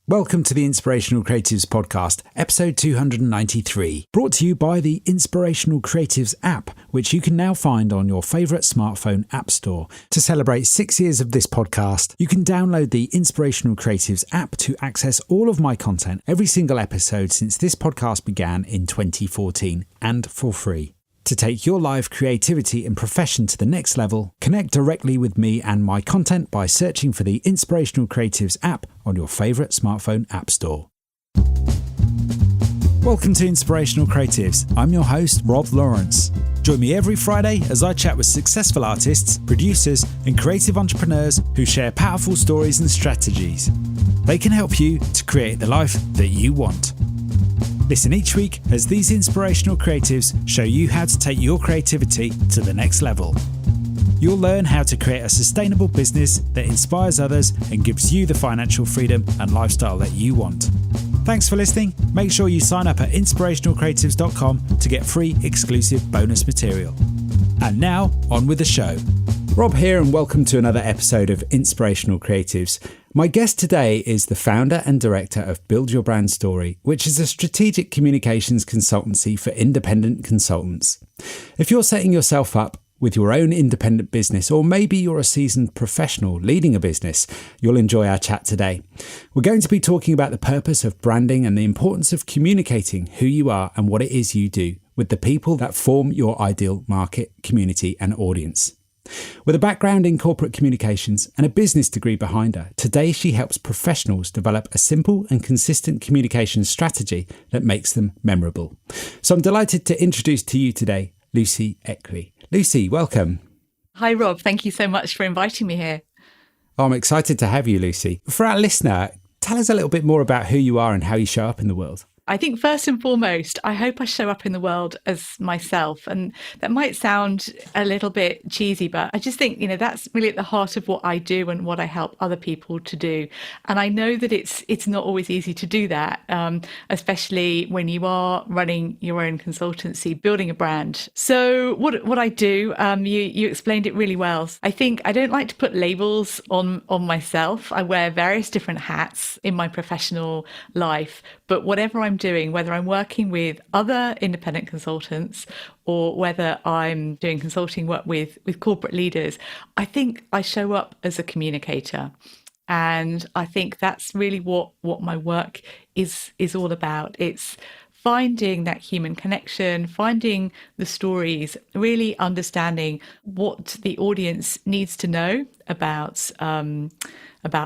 Welcome to the Inspirational Creatives Podcast, episode 293, brought to you by the Inspirational Creatives app, which you can now find on your favourite smartphone app store. To celebrate 6 years of this podcast, you can download the Inspirational Creatives app to access all of my content, every single episode since this podcast began in 2014, and for free. To take your live creativity and profession to the next level, connect directly with me and my content by searching for the Inspirational Creatives app on your favourite smartphone app store. Welcome to Inspirational Creatives. I'm your host, Rob Lawrence. Join me every Friday as I chat with successful artists, producers, and creative entrepreneurs who share powerful stories and strategies. They can help you to create the life that you want. Listen each week as these inspirational creatives show you how to take your creativity to the next level. You'll learn how to create a sustainable business that inspires others and gives you the financial freedom and lifestyle that you want. Thanks for listening. Make sure you sign up at inspirationalcreatives.com to get free exclusive bonus material. And now, on with the show. Rob here, and welcome to another episode of Inspirational Creatives. My guest today is the founder and director of Build Your Brand Story, which is a strategic communications consultancy for independent consultants. If you're setting yourself up with your own independent business, or maybe you're a seasoned professional leading a business, you'll enjoy our chat today. We're going to be talking about the purpose of branding and the importance of communicating who you are and what it is you do with the people that form your ideal market, community, and audience. With a background in corporate communications and a business degree behind her, today she helps professionals develop a simple and consistent communication strategy that makes them memorable. So I'm delighted to introduce to you today, Lucy Eckley. Lucy, welcome. Hi, Rob. Thank you so much for inviting me here. I'm excited to have you, Lucy. For our listener, tell us a little bit more about who you are and how you show up in the world. I think first and foremost, I hope I show up in the world as myself. And that might sound a little bit cheesy, but I just think, that's really at the heart of what I do and what I help other people to do. And I know that it's not always easy to do that, especially when you are running your own consultancy, building a brand. So what I do, you explained it really well. I think I don't like to put labels on myself. I wear various different hats in my professional life, but whatever I'm doing, whether I'm working with other independent consultants or whether I'm doing consulting work with corporate leaders, I think I show up as a communicator. And I think that's really what my work is all about. It's finding that human connection, finding the stories, really understanding what the audience needs to know about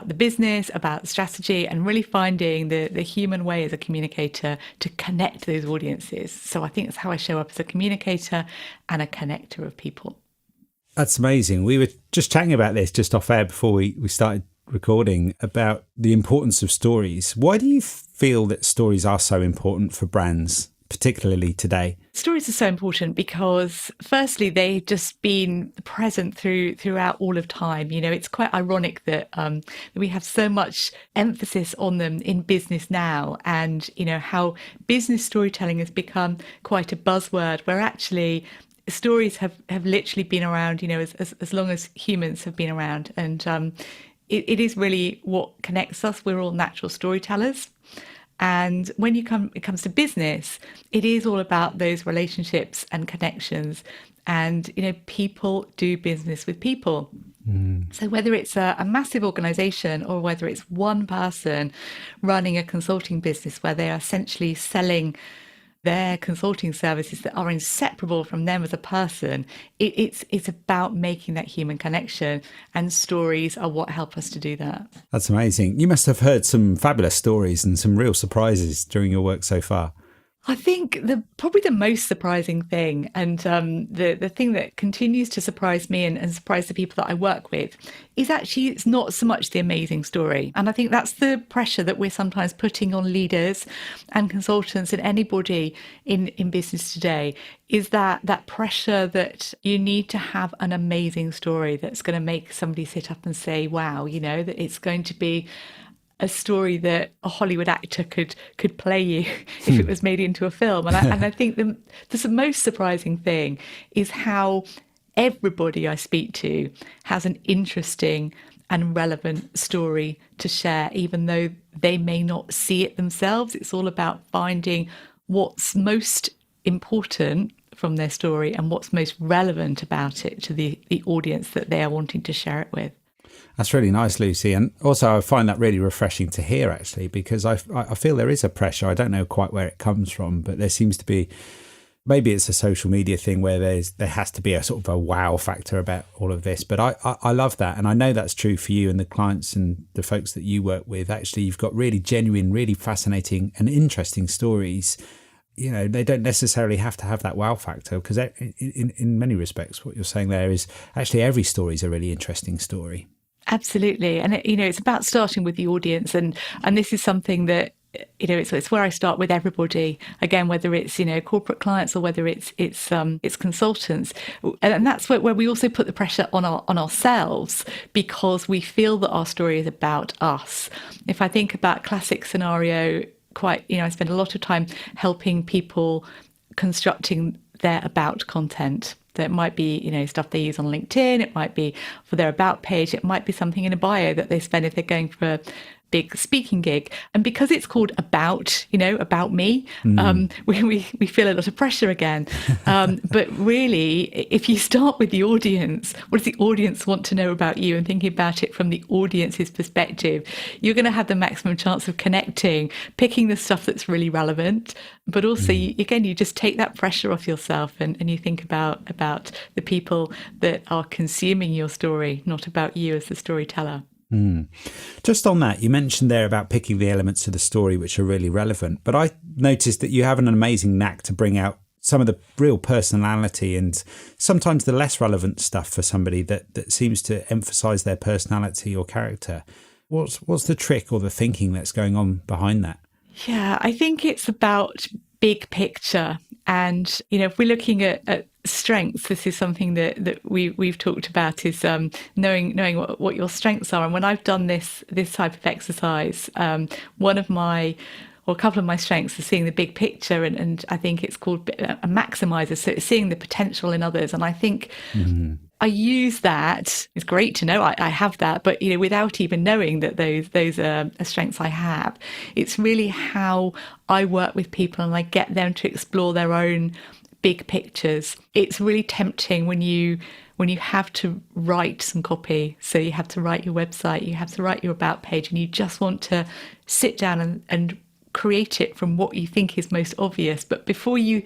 the business, about the strategy, and really finding the human way as a communicator to connect those audiences. So I think that's how I show up as a communicator and a connector of people. That's amazing. We were just chatting about this just off air before we started recording about the importance of stories. Why do you feel that stories are so important for brands, particularly today? Stories are so important because firstly, they've just been present throughout all of time. It's quite ironic that we have so much emphasis on them in business now, and how business storytelling has become quite a buzzword, where actually stories have literally been around, as long as humans have been around. And it is really what connects us. We're all natural storytellers. And when it comes to business, it is all about those relationships and connections. And, people do business with people. So whether it's a massive organization or whether it's one person running a consulting business where they are essentially selling their consulting services that are inseparable from them as a person, it's about making that human connection, and stories are what help us to do that. That's amazing. You must have heard some fabulous stories and some real surprises during your work so far. I think probably the most surprising thing, and the thing that continues to surprise me and surprise the people that I work with, is actually it's not so much the amazing story. And I think that's the pressure that we're sometimes putting on leaders and consultants and anybody in business today, is that pressure that you need to have an amazing story that's going to make somebody sit up and say, wow, that it's going to be a story that a Hollywood actor could play you if it was made into a film. And I think the most surprising thing is how everybody I speak to has an interesting and relevant story to share, even though they may not see it themselves. It's all about finding what's most important from their story and what's most relevant about it to the audience that they are wanting to share it with. That's really nice, Lucy. And also I find that really refreshing to hear, actually, because I feel there is a pressure. I don't know quite where it comes from, but there seems to be, maybe it's a social media thing where there has to be a sort of a wow factor about all of this. But I love that. And I know that's true for you and the clients and the folks that you work with. Actually, you've got really genuine, really fascinating and interesting stories. You know, they don't necessarily have to have that wow factor, because in many respects, what you're saying there is actually every story is a really interesting story. Absolutely. And, it's about starting with the audience. And this is something that, it's where I start with everybody, again, whether it's, corporate clients or whether it's consultants. And that's where we also put the pressure on ourselves, because we feel that our story is about us. If I think about classic scenario, I spend a lot of time helping people constructing their about content. That might be, stuff they use on LinkedIn. It might be for their about page. It might be something in a bio that they spend if they're going for a big speaking gig. And because it's called about me, we feel a lot of pressure again. But really, if you start with the audience, what does the audience want to know about you, and thinking about it from the audience's perspective, you're going to have the maximum chance of connecting, picking the stuff that's really relevant. But also, you just take that pressure off yourself, and you think about the people that are consuming your story, not about you as the storyteller. Just on that, you mentioned there about picking the elements of the story which are really relevant, but I noticed that you have an amazing knack to bring out some of the real personality and sometimes the less relevant stuff for somebody that seems to emphasize their personality or character. What's the trick or the thinking that's going on behind that? Yeah, I think it's about big picture. And, if we're looking at strengths, this is something that we've talked about, is knowing what your strengths are. And when I've done this type of exercise, a couple of my strengths are seeing the big picture, and I think it's called a maximizer. So it's seeing the potential in others. And I think I use that. It's great to know I have that, but without even knowing that those are strengths I have. It's really how I work with people and I get them to explore their own big pictures. It's really tempting when you have to write some copy. So you have to write your website, you have to write your about page, and you just want to sit down and create it from what you think is most obvious. But before you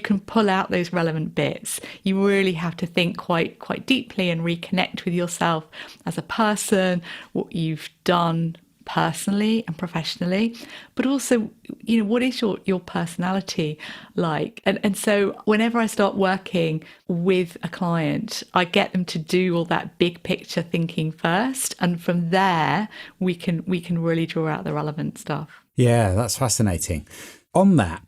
can pull out those relevant bits, you really have to think quite deeply and reconnect with yourself as a person, what you've done personally and professionally, but also, what is your personality like? And so whenever I start working with a client, I get them to do all that big picture thinking first, and from there we can really draw out the relevant stuff. Yeah, that's fascinating. On that,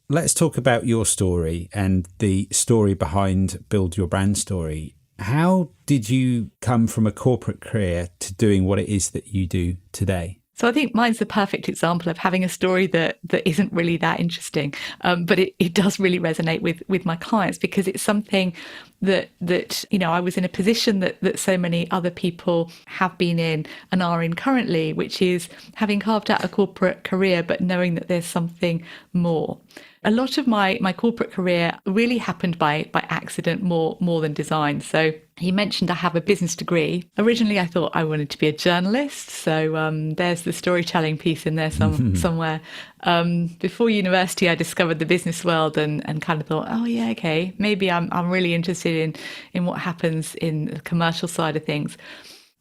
let's talk about your story and the story behind Build Your Brand Story. How did you come from a corporate career to doing what it is that you do today? So I think mine's the perfect example of having a story that isn't really that interesting, but it does really resonate with my clients, because it's something that I was in a position that so many other people have been in and are in currently, which is having carved out a corporate career, but knowing that there's something more. A lot of my corporate career really happened by accident more than design. So you mentioned I have a business degree. Originally, I thought I wanted to be a journalist. So there's the storytelling piece in there somewhere. Before university, I discovered the business world and kind of thought, oh yeah, okay, maybe I'm really interested in what happens in the commercial side of things.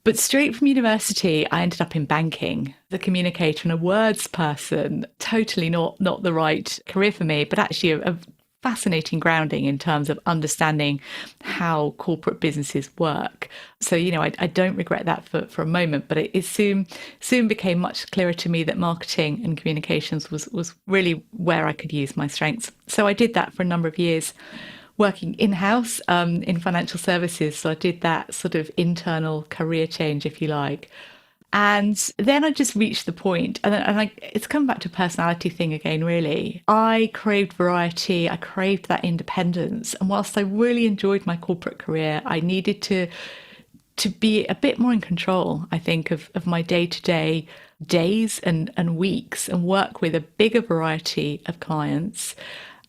But straight from university, I ended up in banking, as a communicator and a words person. Totally not the right career for me, but actually a fascinating grounding in terms of understanding how corporate businesses work. So, I don't regret that for a moment, but it soon became much clearer to me that marketing and communications was really where I could use my strengths. So I did that for a number of years, working in-house in financial services. So I did that sort of internal career change, if you like. And then I just reached the point, and it's come back to personality thing again, really. I craved variety. I craved that independence. And whilst I really enjoyed my corporate career, I needed to to be a bit more in control, I think, of my day-to-day days and weeks, and work with a bigger variety of clients,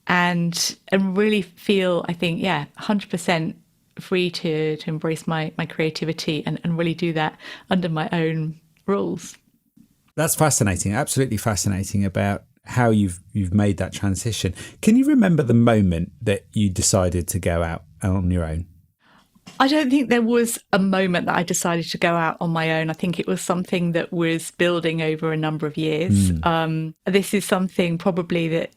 and really feel, I think, 100% free to embrace my creativity and really do that under my own rules. That's fascinating, absolutely fascinating about how you've made that transition. Can you remember the moment that you decided to go out on your own? I don't think there was a moment that I decided to go out on my own. I think it was something that was building over a number of years. This is something probably that,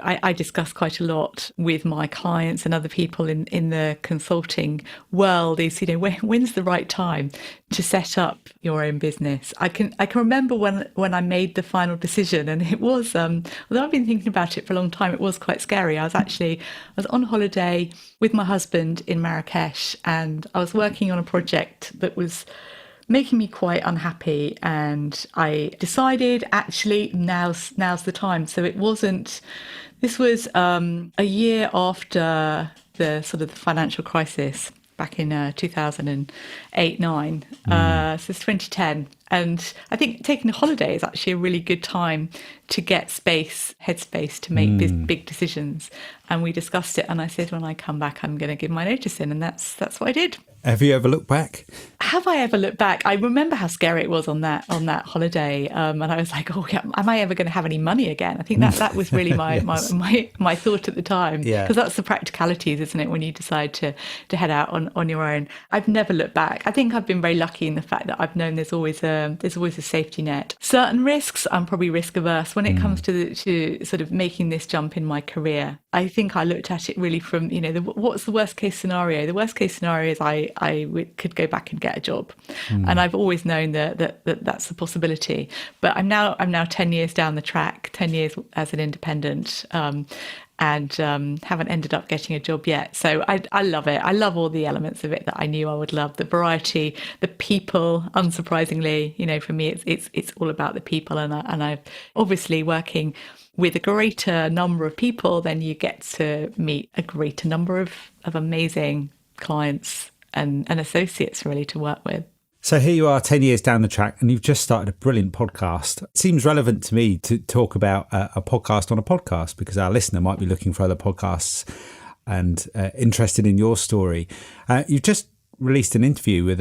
I discuss quite a lot with my clients and other people in the consulting world is, when's the right time to set up your own business? I can remember when I made the final decision, and it was, although I've been thinking about it for a long time, it was quite scary. I was on holiday with my husband in Marrakesh, and I was working on a project that was making me quite unhappy, and I decided actually now's the time. So this was a year after the sort of the financial crisis back in 2008-9. So it's 2010. And I think taking a holiday is actually a really good time to get headspace to make big decisions. And we discussed it, and I said, when I come back, I'm going to give my notice in, and that's what I did. Have you ever looked back? Have I ever looked back? I remember how scary it was on that holiday, and I was like, "Oh, yeah, am I ever going to have any money again?" I think that was really my Yes. my thought at the time, Yeah. because that's the practicalities, isn't it? When you decide to head out on your own, I've never looked back. I think I've been very lucky in the fact that I've known there's always a safety net. Certain risks, I'm probably risk averse when it comes to sort of making this jump in my career. I think I looked at it really from, what's the worst case scenario? The worst case scenario is I could go back and get a job. And I've always known that's a possibility. But I'm now 10 years down the track, 10 years as an independent, and haven't ended up getting a job yet. So I love it. I love all the elements of it that I knew I would love. The variety, the people, unsurprisingly, for me, it's all about the people. And I've obviously working with a greater number of people, then you get to meet a greater number of amazing clients and associates really to work with. So here you are 10 years down the track, and you've just started a brilliant podcast. It seems relevant to me to talk about a podcast on a podcast, because our listener might be looking for other podcasts and interested in your story. You've just released an interview with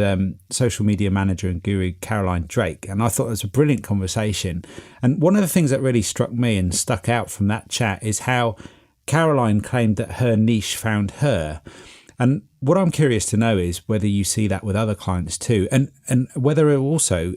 social media manager and guru Caroline Drake, and I thought it was a brilliant conversation. And one of the things that really struck me and stuck out from that chat is how Caroline claimed that her niche found her. And what I'm curious to know is whether you see that with other clients too, and whether it also,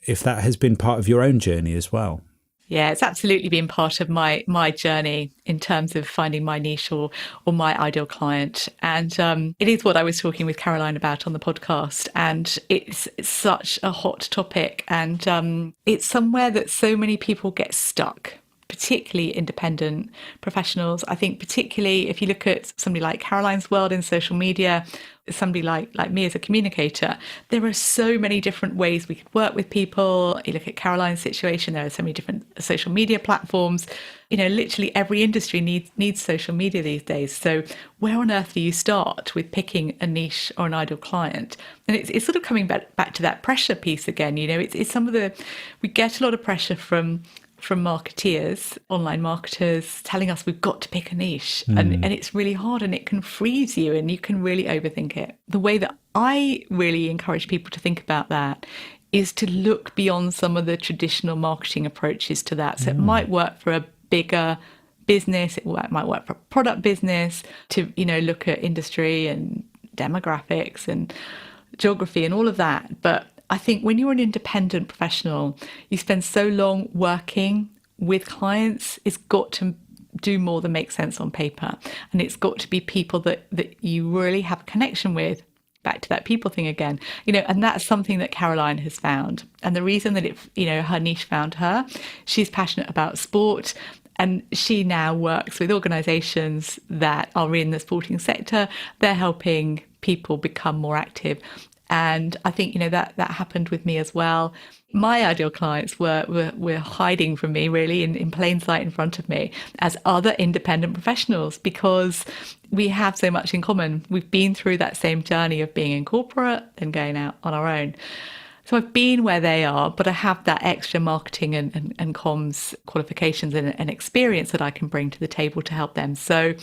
if that has been part of your own journey as well. Yeah, it's absolutely been part of my journey in terms of finding my niche or my ideal client. And it is what I was talking with Caroline about on the podcast. And it's such a hot topic. And it's somewhere that so many people get stuck, particularly independent professionals. I think particularly if you look at somebody like Caroline's world in social media, somebody like me as a communicator, there are so many different ways we could work with people. You look at Caroline's situation, there are so many different social media platforms. Literally every industry needs social media these days. So where on earth do you start with picking a niche or an ideal client? And it's sort of coming back to that pressure piece again. It's some of we get a lot of pressure from marketeers, online marketers, telling us we've got to pick a niche. And it's really hard, and it can freeze you, and you can really overthink it. The way that I really encourage people to think about that is to look beyond some of the traditional marketing approaches to that. So it might work for a bigger business, it might work for a product business, to look at industry and demographics and geography and all of that. But I think when you're an independent professional, you spend so long working with clients, it's got to do more than make sense on paper. And it's got to be people that you really have a connection with. Back to that people thing again, and that's something that Caroline has found. And the reason that her niche found her, she's passionate about sport. And she now works with organisations that are in the sporting sector. They're helping people become more active. And I think, that happened with me as well. My ideal clients were hiding from me really in plain sight in front of me as other independent professionals, because we have so much in common. We've been through that same journey of being in corporate and going out on our own. So I've been where they are, but I have that extra marketing and comms qualifications and experience that I can bring to the table to help them. So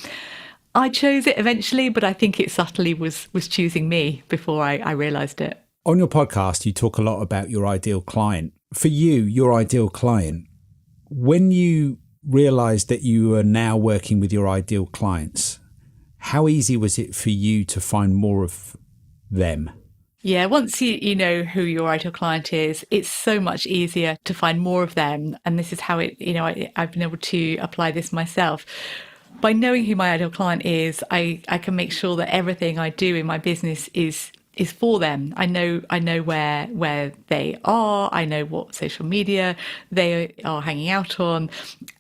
I chose it eventually, but I think it subtly was choosing me before I realised it. On your podcast, you talk a lot about your ideal client. For you, your ideal client, when you realised that you were now working with your ideal clients, how easy was it for you to find more of them? Yeah, once you know who your ideal client is, it's so much easier to find more of them. And this is how I've been able to apply this myself. By knowing who my ideal client is, I can make sure that everything I do in my business is for them. I know where they are. I know what social media they are hanging out on.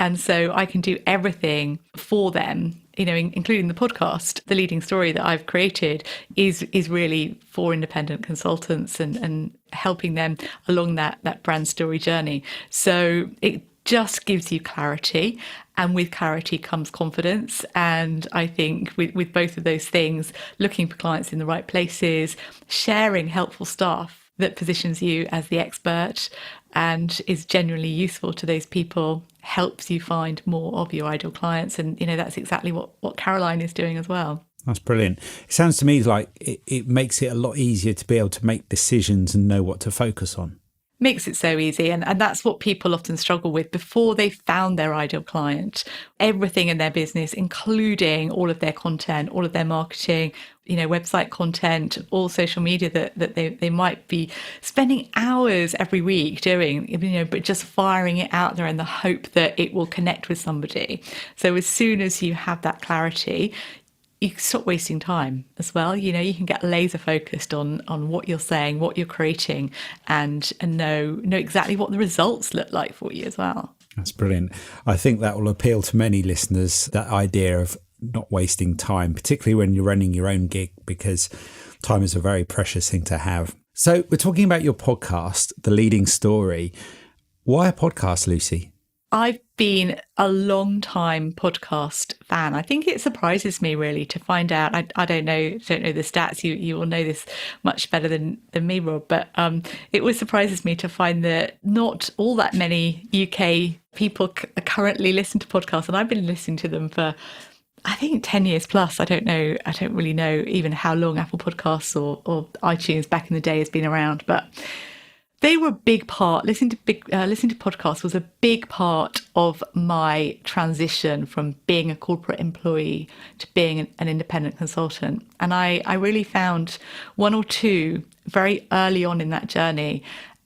And so I can do everything for them, including the podcast. The leading story that I've created is really for independent consultants and helping them along that brand story journey. So it just gives you clarity, and with clarity comes confidence. And I think with both of those things, looking for clients in the right places, sharing helpful stuff that positions you as the expert and is genuinely useful to those people helps you find more of your ideal clients. And that's exactly what Caroline is doing as well. That's brilliant. It sounds to me like it makes it a lot easier to be able to make decisions and know what to focus on. Makes it so easy. And that's what people often struggle with before they found their ideal client. Everything in their business, including all of their content, all of their marketing, website content, all social media that they might be spending hours every week doing, but just firing it out there in the hope that it will connect with somebody. So as soon as you have that clarity, you can stop wasting time as well. You can get laser focused on what you're saying, what you're creating, and know exactly what the results look like for you as well. That's brilliant. I think that will appeal to many listeners, that idea of not wasting time, particularly when you're running your own gig, because time is a very precious thing to have. So we're talking about your podcast, The Leading Story. Why a podcast, Lucy? I've been a long time podcast fan. I think it surprises me really to find out. I don't know the stats. You will know this much better than me, Rob. But it always surprises me to find that not all that many UK people currently listen to podcasts, and I've been listening to them for, I think, 10 years plus. I don't really know even how long Apple Podcasts or iTunes back in the day has been around, but they were a big part. Listening to podcasts was a big part of my transition from being a corporate employee to being an independent consultant. And I really found one or two very early on in that journey,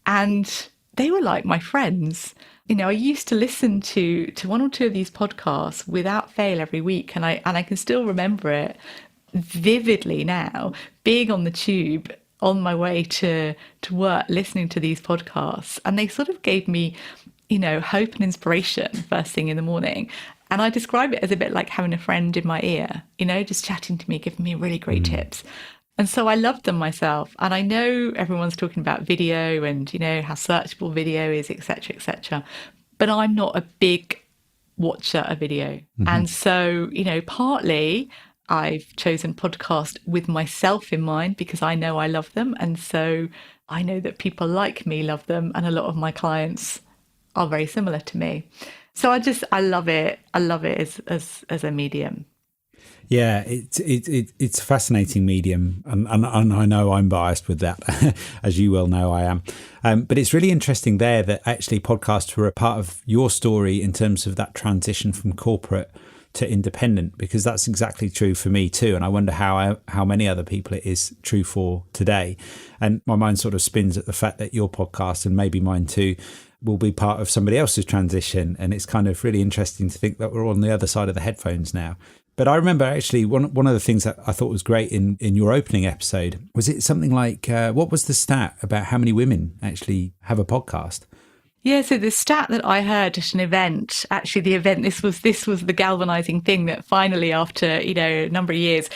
and they were like my friends. I used to listen to one or two of these podcasts without fail every week, and I can still remember it vividly now, being on the tube on my way to work, listening to these podcasts. And they sort of gave me, hope and inspiration first thing in the morning. And I describe it as a bit like having a friend in my ear, just chatting to me, giving me really great tips. And so I loved them myself. And I know everyone's talking about video and, how searchable video is, et cetera, but I'm not a big watcher of video. Mm-hmm. And so, partly I've chosen podcast with myself in mind because I know I love them. And so I know that people like me love them. And a lot of my clients are very similar to me. So I love it. I love it as a medium. Yeah, it's a fascinating medium. And I know I'm biased with that, as you well know I am. But it's really interesting there that actually podcasts were a part of your story in terms of that transition from corporate to independent, because that's exactly true for me too. And I wonder how many other people it is true for today. And my mind sort of spins at the fact that your podcast, and maybe mine too, will be part of somebody else's transition. And it's kind of really interesting to think that we're all on the other side of the headphones now. But I remember actually one of the things that I thought was great in your opening episode, was it something like, what was the stat about how many women actually have a podcast? Yeah, so the stat that I heard at an event, actually the event, this was the galvanizing thing that finally, after, a number of years,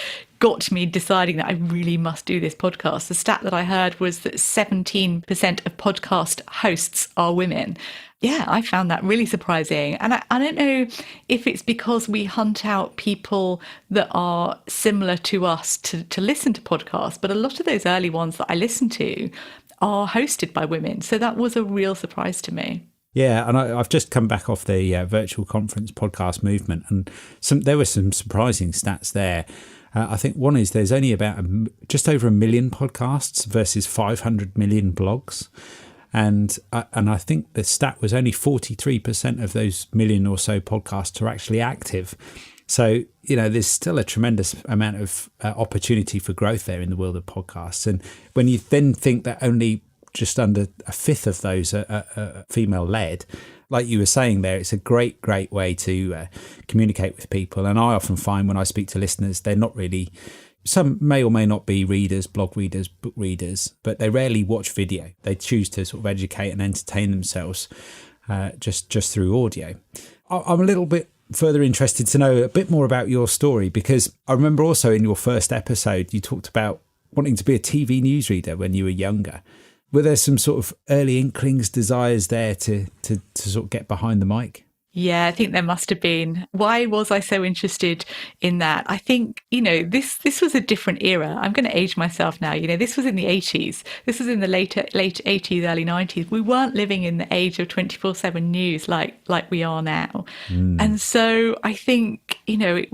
got me deciding that I really must do this podcast. The stat that I heard was that 17% of podcast hosts are women. Yeah, I found that really surprising. And I don't know if it's because we hunt out people that are similar to us to listen to podcasts, but a lot of those early ones that I listened to are hosted by women. So that was a real surprise to me. Yeah, and I've just come back off the virtual conference podcast movement, and there were some surprising stats there. I think one is there's only about just over 1 million podcasts versus 500 million blogs. And I think the stat was only 43% of those million or so podcasts are actually active. So, there's still a tremendous amount of opportunity for growth there in the world of podcasts. And when you then think that only just under a fifth of those are female led, like you were saying there, it's a great way to communicate with people. And I often find when I speak to listeners, they're not really, some may or may not be readers, blog readers, book readers, but they rarely watch video. They choose to sort of educate and entertain themselves just through audio. I'm a little bit further interested to know a bit more about your story, because I remember also in your first episode, you talked about wanting to be a TV newsreader when you were younger. Were there some sort of early inklings, desires there to sort of get behind the mic? Yeah, I think there must have been. Why was I so interested in that? I think, this was a different era. I'm going to age myself now. This was in the 80s. This was in the late 80s, early 90s. We weren't living in the age of 24/7 news like we are now. And so I think, it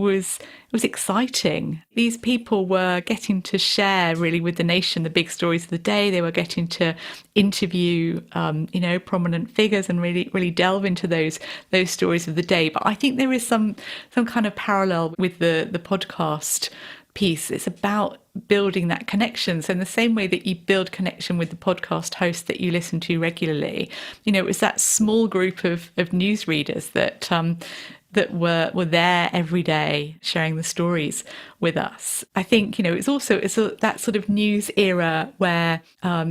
was exciting. These people were getting to share really with the nation the big stories of the day. They were getting to interview, prominent figures and really delve into those stories of the day. But I think there is some kind of parallel with the podcast piece. It's about building that connection. So in the same way that you build connection with the podcast host that you listen to regularly, it was that small group of newsreaders that were there every day sharing the stories with us. I think, it's that sort of news era where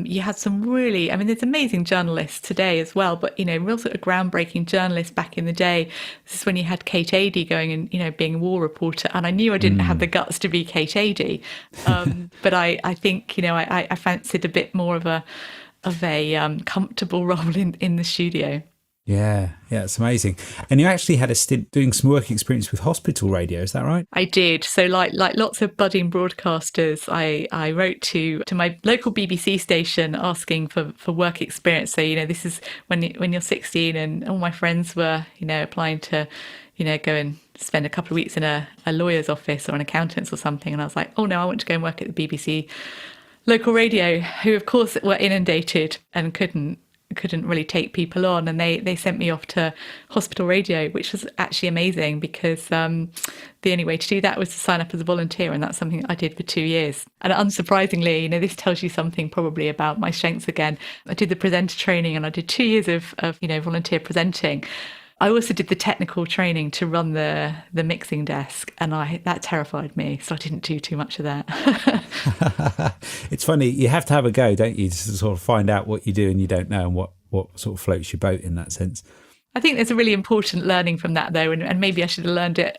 you had some really, there's amazing journalists today as well, but, real sort of groundbreaking journalists back in the day. This is when you had Kate Adie going and, being a war reporter. And I knew I didn't have the guts to be Kate Adie. But I think, I fancied a bit more of a comfortable role in the studio. Yeah, it's amazing. And you actually had a stint doing some work experience with hospital radio, is that right? I did. So like lots of budding broadcasters, I wrote to my local BBC station asking for work experience. So, this is when you're 16 and all my friends were, applying to, go and spend a couple of weeks in a lawyer's office or an accountant's or something. And I was like, oh no, I want to go and work at the BBC local radio, who of course were inundated and couldn't really take people on, and they sent me off to hospital radio, which was actually amazing because the only way to do that was to sign up as a volunteer, and that's something I did for 2 years. And unsurprisingly, this tells you something probably about my strengths again. I did the presenter training and I did 2 years of volunteer presenting. I also did the technical training to run the mixing desk, and that terrified me, so I didn't do too much of that. It's funny, you have to have a go, don't you, to sort of find out what you do and you don't know, and what sort of floats your boat in that sense. I think there's a really important learning from that, though, and maybe I should have learned it,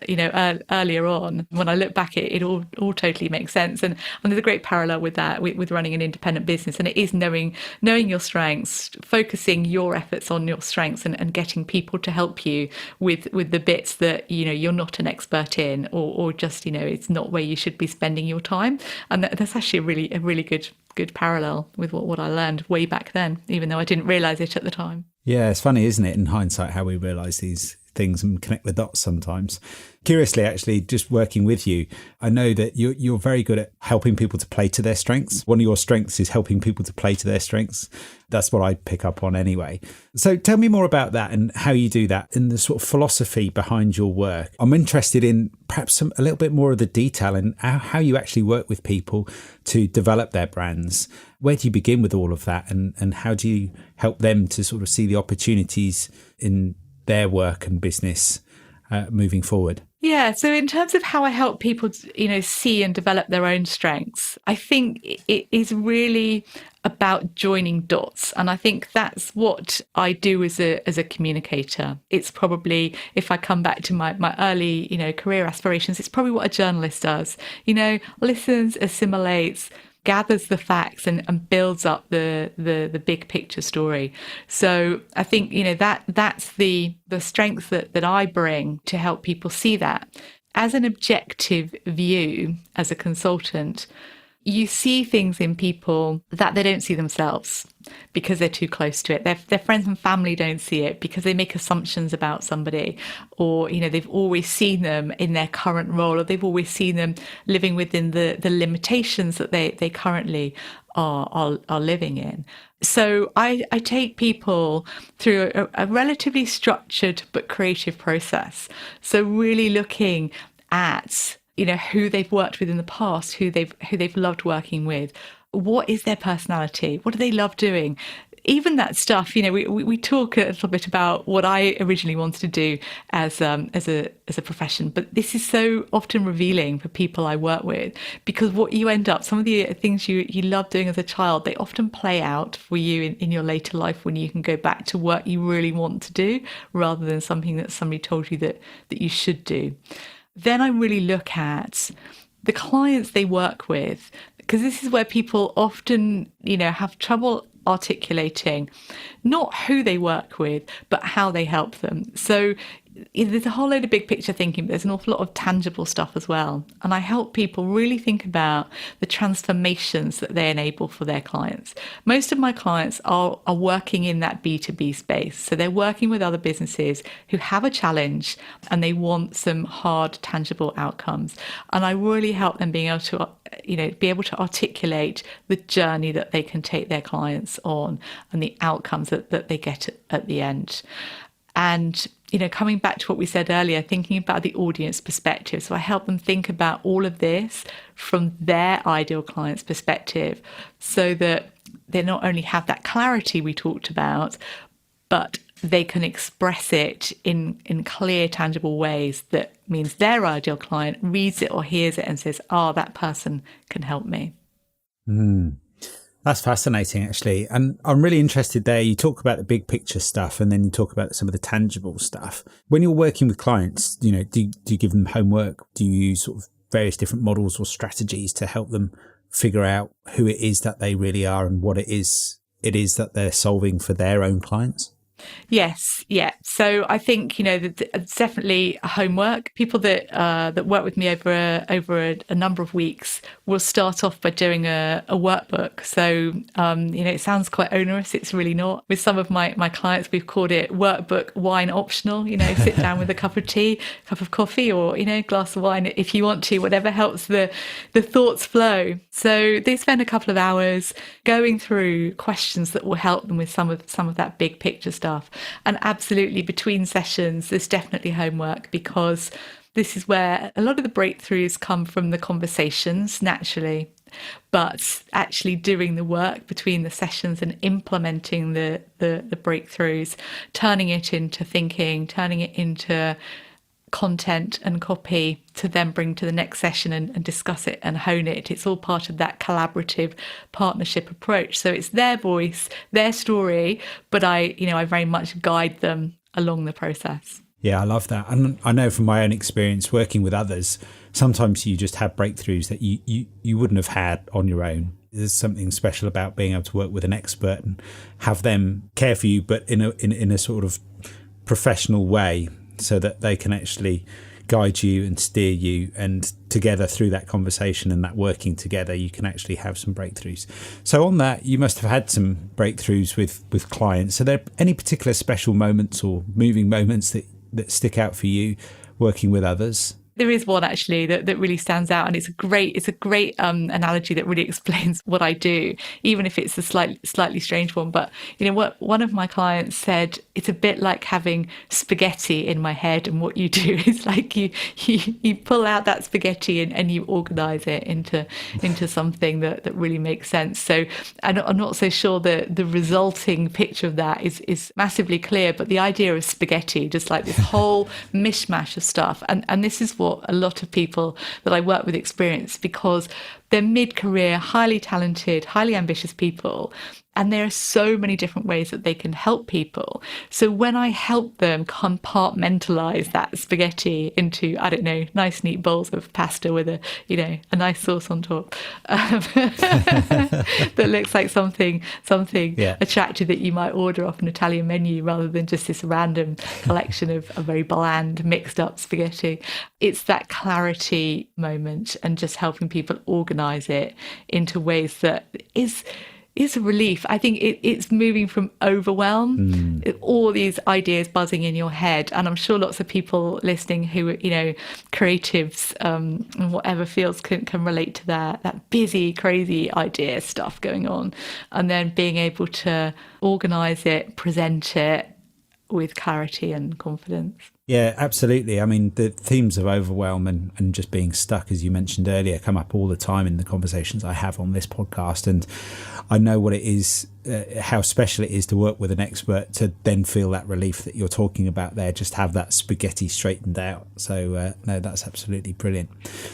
earlier on. When I look back, it all totally makes sense, and there's a great parallel with that, with running an independent business, and it is knowing your strengths, focusing your efforts on your strengths, and getting people to help you with the bits that you're not an expert in, or just it's not where you should be spending your time, and that's actually a really good parallel with what I learned way back then, even though I didn't realise it at the time. Yeah, it's funny, isn't it, in hindsight, how we realise these things and connect the dots sometimes. Curiously, actually, just working with you, I know that you're very good at helping people to play to their strengths. One of your strengths is helping people to play to their strengths. That's what I pick up on anyway. So tell me more about that and how you do that and the sort of philosophy behind your work. I'm interested in perhaps a little bit more of the detail and how you actually work with people to develop their brands. Where do you begin with all of that, and how do you help them to sort of see the opportunities in their work and business moving forward? Yeah. So in terms of how I help people, see and develop their own strengths, I think it is really about joining dots. And I think that's what I do as a communicator. It's probably, if I come back to my early, career aspirations, it's probably what a journalist does, listens, assimilates, gathers the facts and builds up the big picture story. So I think, that's the strength that I bring to help people see that. As an objective view, as a consultant, you see things in people that they don't see themselves because they're too close to it. Their friends and family don't see it because they make assumptions about somebody, or, they've always seen them in their current role, or they've always seen them living within the limitations that they currently are living in. So I take people through a relatively structured but creative process. So really looking at who they've worked with in the past, who they've loved working with. What is their personality? What do they love doing? Even that stuff, we talk a little bit about what I originally wanted to do as a profession, but this is so often revealing for people I work with, because what you end up, some of the things you love doing as a child, they often play out for you in your later life when you can go back to work you really want to do, rather than something that somebody told you that you should do. Then I really look at the clients they work with, because this is where people often, have trouble articulating not who they work with, but how they help them. So there's a whole load of big picture thinking, but there's an awful lot of tangible stuff as well. And I help people really think about the transformations that they enable for their clients. Most of my clients are working in that B2B space. So they're working with other businesses who have a challenge and they want some hard, tangible outcomes. And I really help them being able to articulate the journey that they can take their clients on and the outcomes that they get at the end. And, coming back to what we said earlier, thinking about the audience perspective. So I help them think about all of this from their ideal client's perspective, so that they not only have that clarity we talked about, but they can express it in clear, tangible ways that means their ideal client reads it or hears it and says, that person can help me. That's fascinating, actually. And I'm really interested there. You talk about the big picture stuff, and then you talk about some of the tangible stuff. When you're working with clients, do you give them homework? Do you use sort of various different models or strategies to help them figure out who it is that they really are and what it is that they're solving for their own clients? Yes, yeah. So I think it's definitely homework. People that work with me over a number of weeks will start off by doing a workbook. So it sounds quite onerous. It's really not. With some of my clients, we've called it workbook wine optional. Sit down with a cup of tea, cup of coffee, or glass of wine if you want to. Whatever helps the thoughts flow. So they spend a couple of hours going through questions that will help them with some of that big picture stuff. And absolutely, between sessions, there's definitely homework, because this is where a lot of the breakthroughs come from, the conversations naturally, but actually doing the work between the sessions and implementing the breakthroughs, turning it into thinking, turning it into content and copy to then bring to the next session and discuss it and hone it. It's all part of that collaborative partnership approach. So it's their voice, their story, but I very much guide them along the process. Yeah, I love that. And I know from my own experience working with others, sometimes you just have breakthroughs that you wouldn't have had on your own. There's something special about being able to work with an expert and have them care for you, but in a sort of professional way, so that they can actually guide you and steer you, and together through that conversation and that working together, you can actually have some breakthroughs. So on that, you must have had some breakthroughs with clients. Are there any particular special moments or moving moments that stick out for you working with others? There is one actually that really stands out, and it's a great analogy that really explains what I do, even if it's a slightly strange one. But what one of my clients said, it's a bit like having spaghetti in my head, and what you do is like you pull out that spaghetti and you organise it into something that really makes sense. So I'm not so sure the resulting picture of that is massively clear, but the idea of spaghetti, just like this whole mishmash of stuff, and this is what a lot of people that I work with experience, because they're mid-career, highly talented, highly ambitious people, and there are so many different ways that they can help people. So when I help them compartmentalize that spaghetti into, I don't know, nice neat bowls of pasta with a nice sauce on top, that looks like something attractive that you might order off an Italian menu, rather than just this random collection of a very bland mixed up spaghetti. It's that clarity moment, and just helping people organize it into ways that is a relief. I think it's moving from overwhelm, all these ideas buzzing in your head. And I'm sure lots of people listening who, creatives in whatever fields can relate to that busy, crazy idea stuff going on. And then being able to organise it, present it with clarity and confidence. Yeah, absolutely. I mean, the themes of overwhelm and just being stuck, as you mentioned earlier, come up all the time in the conversations I have on this podcast. And I know what it is, how special it is to work with an expert, to then feel that relief that you're talking about there, just have that spaghetti straightened out. So, no, that's absolutely brilliant.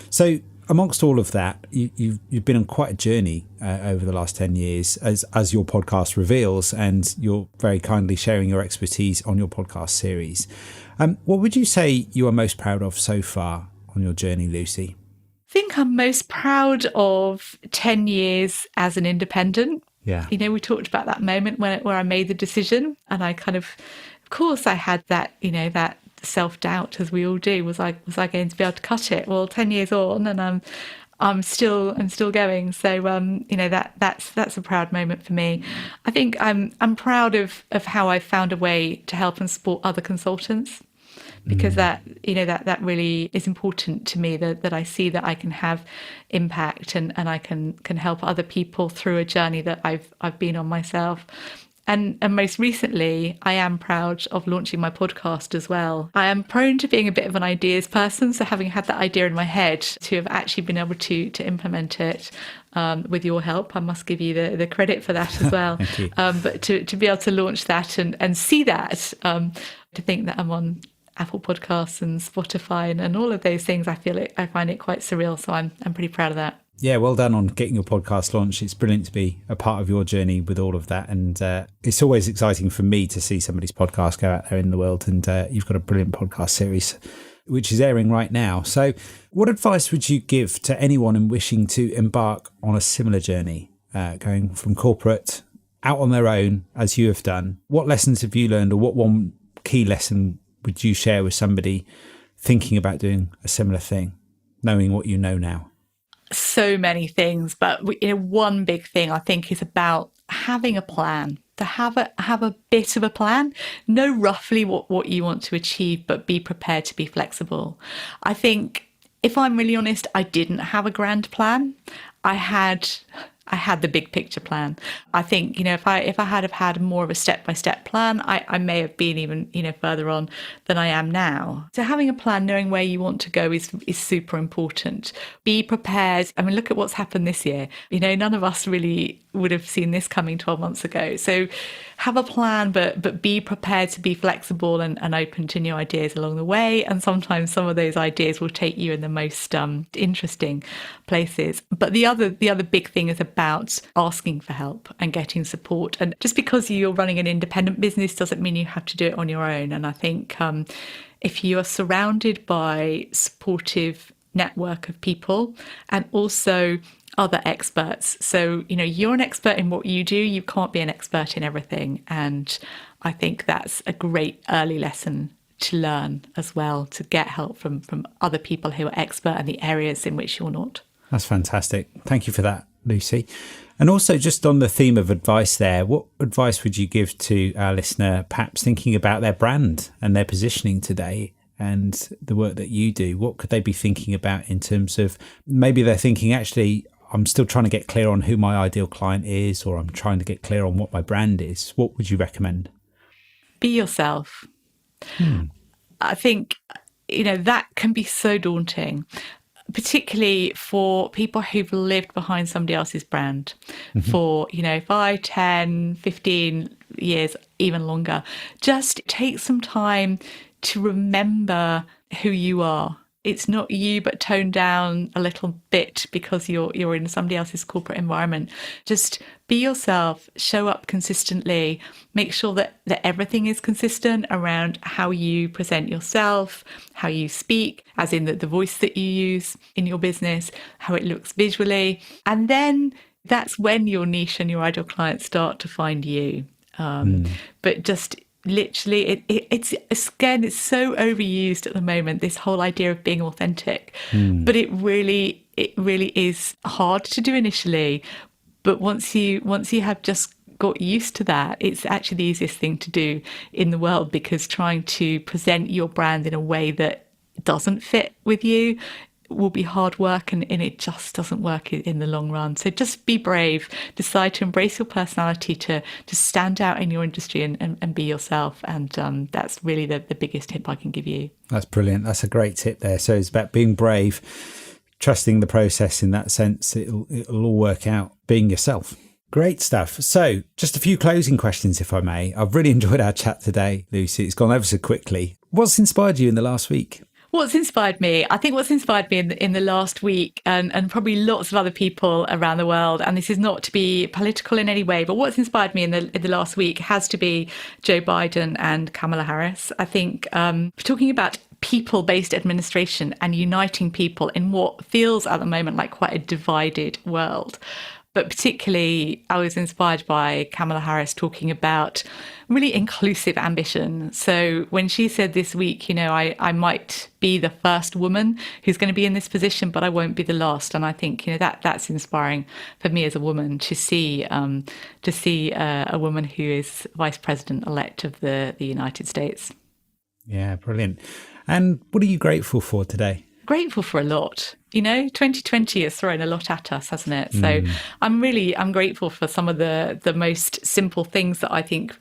So amongst all of that, you've been on quite a journey over the last 10 years, as your podcast reveals, and you're very kindly sharing your expertise on your podcast series. What would you say you are most proud of so far on your journey, Lucy? I think I'm most proud of 10 years as an independent. Yeah. We talked about that moment where I made the decision, and I kind of course I had that, that self-doubt, as we all do. Was I going to be able to cut it? Well, 10 years on, and I'm still going. So that's a proud moment for me. I think I'm proud of how I found a way to help and support other consultants, because that really is important to me, that I see that I can have impact and I can help other people through a journey that I've been on myself. And most recently, I am proud of launching my podcast as well. I am prone to being a bit of an ideas person, so having had that idea in my head, to have actually been able to implement it with your help, I must give you the credit for that as well. Thank you. But to be able to launch that and see that, to think that I'm on Apple Podcasts and Spotify and all of those things, I find it quite surreal. So I'm pretty proud of that. Yeah, well done on getting your podcast launched. It's brilliant to be a part of your journey with all of that. And it's always exciting for me to see somebody's podcast go out there in the world. And you've got a brilliant podcast series, which is airing right now. So what advice would you give to anyone wishing to embark on a similar journey, going from corporate out on their own, as you have done? What lessons have you learned, or what one key lesson would you share with somebody thinking about doing a similar thing, knowing what you know now? So many things, but one big thing I think is about having a plan. To have a bit of a plan, know roughly what you want to achieve, but be prepared to be flexible. I think, if I'm really honest, I didn't have a grand plan. I had the big picture plan. I think, if I had have had more of a step-by-step plan, I may have been even, further on than I am now. So having a plan, knowing where you want to go is super important. Be prepared. I mean, look at what's happened this year. None of us really would have seen this coming 12 months ago. So have a plan, but be prepared to be flexible and open to new ideas along the way. And sometimes some of those ideas will take you in the most interesting places. But the other big thing is about asking for help and getting support. And just because you're running an independent business doesn't mean you have to do it on your own. And I think if you are surrounded by supportive network of people, and also other experts. So, you're an expert in what you do. You can't be an expert in everything. And I think that's a great early lesson to learn as well, to get help from other people who are expert in the areas in which you're not. That's fantastic. Thank you for that, Lucy. And also, just on the theme of advice there, what advice would you give to our listener, perhaps thinking about their brand and their positioning today, and the work that you do, what could they be thinking about in terms of maybe they're thinking, actually, I'm still trying to get clear on who my ideal client is, or I'm trying to get clear on what my brand is. What would you recommend? Be yourself. I think, that can be so daunting, particularly for people who've lived behind somebody else's brand for, 5, 10, 15 years, even longer. Just take some time to remember who you are. It's not you, but toned down a little bit because you're in somebody else's corporate environment. Just be yourself, show up consistently, make sure that everything is consistent around how you present yourself, how you speak, as in the voice that you use in your business, how it looks visually. And then that's when your niche and your ideal clients start to find you. But just literally, it's so overused at the moment, this whole idea of being authentic. But it really is hard to do initially. But once you have just got used to that, it's actually the easiest thing to do in the world, because trying to present your brand in a way that doesn't fit with you will be hard work, and it just doesn't work in the long run. So just be brave, decide to embrace your personality, to stand out in your industry and be yourself. And that's really the biggest tip I can give you. That's brilliant. That's a great tip there. So it's about being brave, trusting the process in that sense. It'll all work out, being yourself. Great stuff. So just a few closing questions, if I may. I've really enjoyed our chat today, Lucy. It's gone ever so quickly. What's inspired you in the last week? What's inspired me? I think what's inspired me in the last week, and probably lots of other people around the world, and this is not to be political in any way, but what's inspired me in the last week has to be Joe Biden and Kamala Harris. I think talking about people-based administration and uniting people in what feels at the moment like quite a divided world. But particularly, I was inspired by Kamala Harris talking about really inclusive ambition. So when she said this week, I might be the first woman who's going to be in this position, but I won't be the last. And I think, that's inspiring for me as a woman to see a woman who is vice president-elect of the United States. Yeah, brilliant. And what are you grateful for today? Grateful for a lot. 2020 has thrown a lot at us, hasn't it? So I'm grateful for some of the most simple things that I think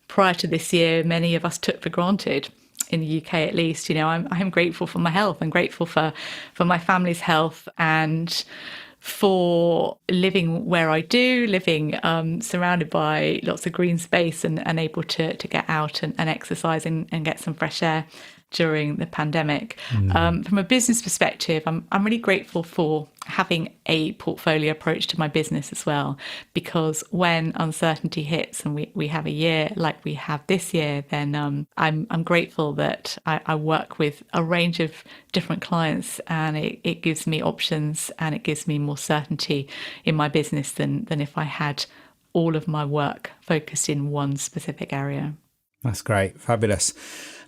prior to this year, many of us took for granted. In the UK, at least, I'm grateful for my health. I'm grateful for my family's health, and for living where I do, living surrounded by lots of green space and able to get out and exercise and get some fresh air during the pandemic. From a business perspective, I'm really grateful for having a portfolio approach to my business as well, because when uncertainty hits and we have a year like we have this year, then I'm grateful that I work with a range of different clients, and it gives me options and it gives me more certainty in my business than if I had all of my work focused in one specific area. That's great. Fabulous.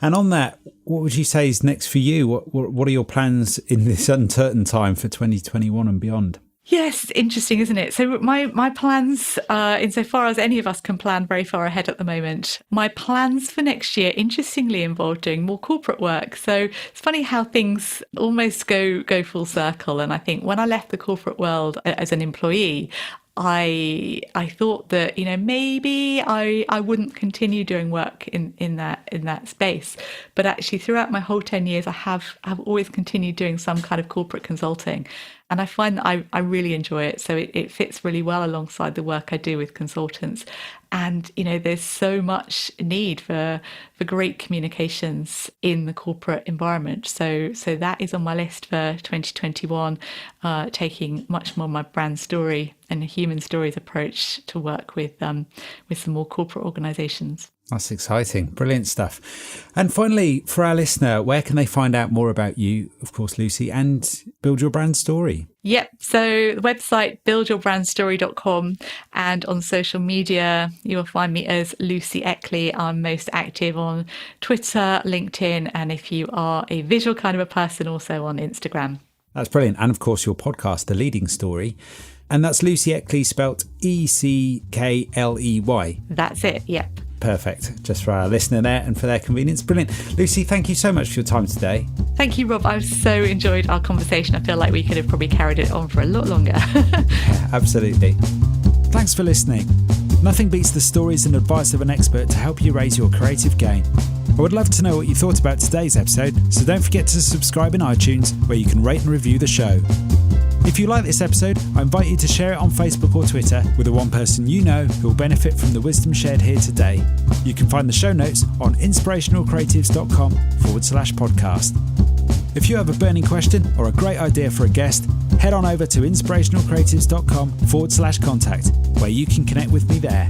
And on that, what would you say is next for you? What are your plans in this uncertain time for 2021 and beyond? Yes, it's interesting, isn't it? So my plans, insofar as any of us can plan very far ahead at the moment, my plans for next year, interestingly, involve doing more corporate work. So it's funny how things almost go full circle. And I think when I left the corporate world as an employee, I thought that maybe I wouldn't continue doing work in that space, but actually throughout my whole 10 years I have always continued doing some kind of corporate consulting, and I find that I really enjoy it. So it fits really well alongside the work I do with consultants. And there's so much need for great communications in the corporate environment. So that is on my list for 2021, taking much more my brand story and human stories approach to work with some more corporate organisations. That's exciting. Brilliant stuff. And finally, for our listener, where can they find out more about you, of course, Lucy, and Build Your Brand Story? Yep. So the website, buildyourbrandstory.com, and on social media, you'll find me as Lucy Eckley. I'm most active on Twitter, LinkedIn, and if you are a visual kind of a person, also on Instagram. That's brilliant. And of course, your podcast, The Leading Story. And that's Lucy Eckley, spelt Eckley. That's it. Yep. Perfect. Just for our listener there and for their convenience. Brilliant. Lucy, thank you so much for your time today. Thank you, Rob. I've so enjoyed our conversation. I feel like we could have probably carried it on for a lot longer. Yeah, absolutely. Thanks for listening. Nothing beats the stories and advice of an expert to help you raise your creative game. I would love to know what you thought about today's episode, so don't forget to subscribe in iTunes, where you can rate and review the show. If you like this episode, I invite you to share it on Facebook or Twitter with the one person you know who will benefit from the wisdom shared here today. You can find the show notes on inspirationalcreatives.com/podcast. If you have a burning question or a great idea for a guest, head on over to inspirationalcreatives.com/contact, where you can connect with me there.